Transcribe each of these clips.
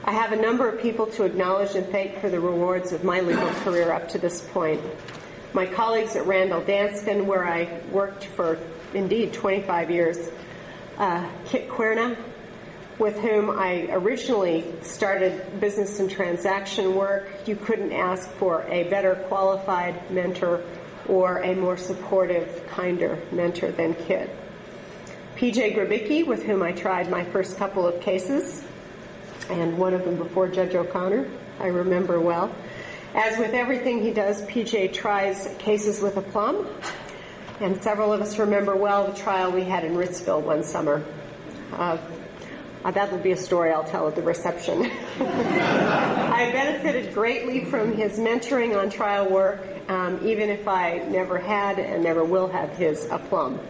I have a number of people to acknowledge and thank for the rewards of my legal career up to this point. My colleagues at Randall Danskin, where I worked for, indeed, 25 years. Kit Querna, with whom I originally started business and transaction work. You couldn't ask for a better qualified mentor or a more supportive, kinder mentor than Kit. P.J. Grabicki, with whom I tried my first couple of cases, and one of them before Judge O'Connor, I remember well. As with everything he does, P.J. tries cases with aplomb, and several of us remember well the trial we had in Ritzville one summer. That would be a story I'll tell at the reception. I benefited greatly from his mentoring on trial work, even if I never had and never will have his aplomb.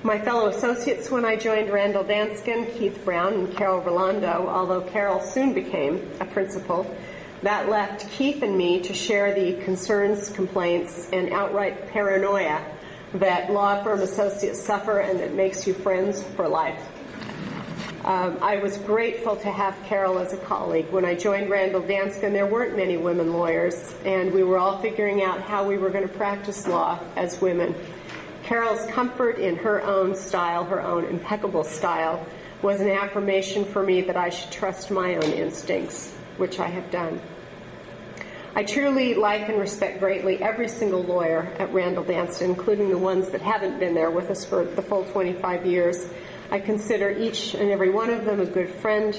My fellow associates when I joined Randall Danskin, Keith Brown and Carol Rolando, although Carol soon became a principal, that left Keith and me to share the concerns, complaints, and outright paranoia that law firm associates suffer and that makes you friends for life. I was grateful to have Carol as a colleague. When I joined Randall Danskin, there weren't many women lawyers, and we were all figuring out how we were going to practice law as women. Carol's comfort in her own style, her own impeccable style, was an affirmation for me that I should trust my own instincts, which I have done. I truly like and respect greatly every single lawyer at Randall Danskin, including the ones that haven't been there with us for the full 25 years. I consider each and every one of them a good friend,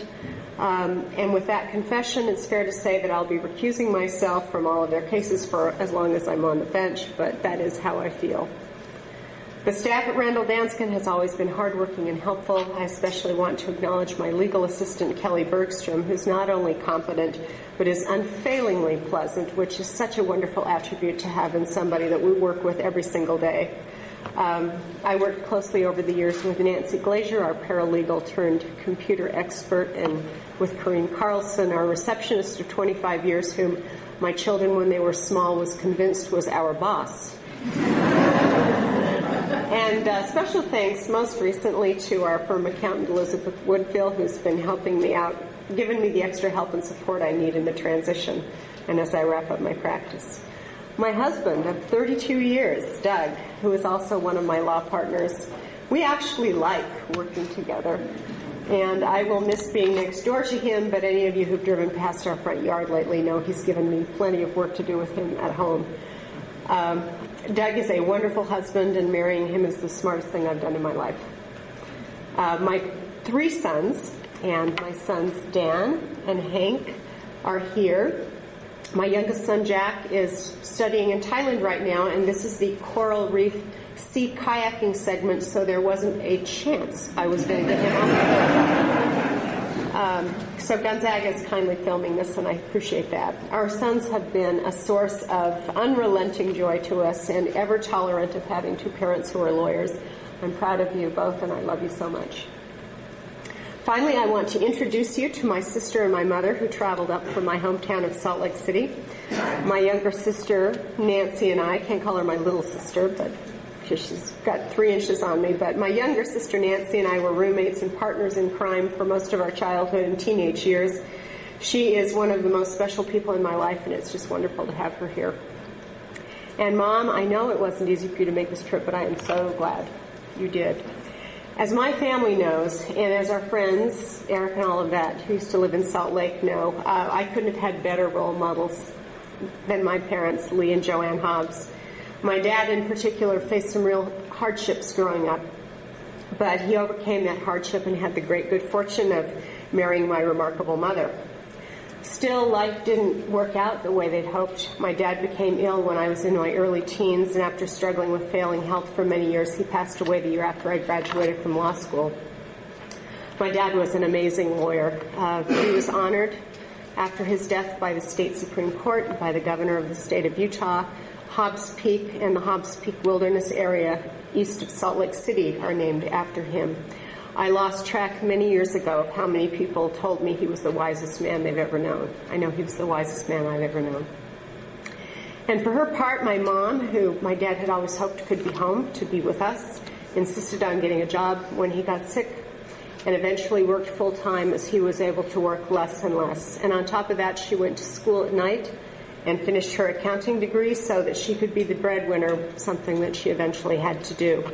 and with that confession, it's fair to say that I'll be recusing myself from all of their cases for as long as I'm on the bench, but that is how I feel. The staff at Randall Danskin has always been hardworking and helpful. I especially want to acknowledge my legal assistant, Kelly Bergstrom, who's not only competent, but is unfailingly pleasant, which is such a wonderful attribute to have in somebody that we work with every single day. I worked closely over the years with Nancy Glazier, our paralegal turned computer expert, and with Corinne Carlson, our receptionist of 25 years, whom my children, when they were small, was convinced was our boss. And special thanks most recently to our firm accountant, Elizabeth Woodfill, who's been helping me out, giving me the extra help and support I need in the transition and as I wrap up my practice. My husband of 32 years, Doug, who is also one of my law partners, we actually like working together. And I will miss being next door to him, but any of you who've driven past our front yard lately know he's given me plenty of work to do with him at home. Doug is a wonderful husband, and marrying him is the smartest thing I've done in my life. My three sons, and my sons Dan and Hank, are here. My youngest son, Jack, is studying in Thailand right now, and this is the Coral Reef Sea Kayaking segment, so there wasn't a chance I was going to get him on there. So Gonzaga is kindly filming this, and I appreciate that. Our sons have been a source of unrelenting joy to us and ever tolerant of having two parents who are lawyers. I'm proud of you both, and I love you so much. Finally, I want to introduce you to my sister and my mother, who traveled up from my hometown of Salt Lake City. My younger sister, Nancy, and I can't call her my little sister, but she's got 3 inches on me, but my younger sister Nancy and I were roommates and partners in crime for most of our childhood and teenage years. She is one of the most special people in my life, and it's just wonderful to have her here. And Mom, I know it wasn't easy for you to make this trip, but I am so glad you did. As my family knows, and as our friends, Eric and Olivette, who used to live in Salt Lake, know, I couldn't have had better role models than my parents, Lee and Joanne Hobbs. My dad, in particular, faced some real hardships growing up, but he overcame that hardship and had the great good fortune of marrying my remarkable mother. Still, life didn't work out the way they'd hoped. My dad became ill when I was in my early teens, and after struggling with failing health for many years, he passed away the year after I graduated from law school. My dad was an amazing lawyer. He was honored after his death by the state Supreme Court and by the governor of the state of Utah. Hobbs Peak and the Hobbs Peak Wilderness area east of Salt Lake City are named after him. I lost track many years ago of how many people told me he was the wisest man they've ever known. I know he was the wisest man I've ever known. And for her part, my mom, who my dad had always hoped could be home to be with us, insisted on getting a job when he got sick. and eventually worked full-time as he was able to work less and less. And on top of that, she went to school at night and finished her accounting degree so that she could be the breadwinner, something that she eventually had to do.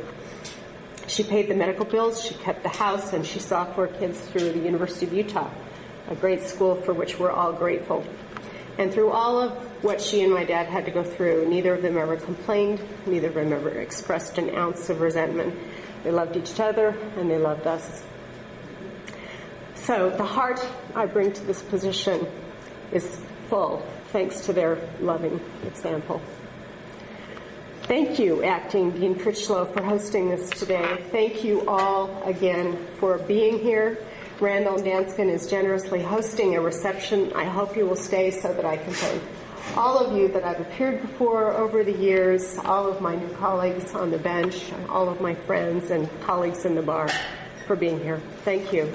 She paid the medical bills, she kept the house, and she saw 4 kids through the University of Utah, a great school for which we're all grateful. And through all of what she and my dad had to go through, neither of them ever complained, neither of them ever expressed an ounce of resentment. They loved each other, and they loved us. So the heart I bring to this position is full, thanks to their loving example. Thank you, Acting Dean Critchlow, for hosting this today. Thank you all again for being here. Randall Danskin is generously hosting a reception. I hope you will stay so that I can thank all of you that I've appeared before over the years, all of my new colleagues on the bench, all of my friends and colleagues in the bar for being here. Thank you.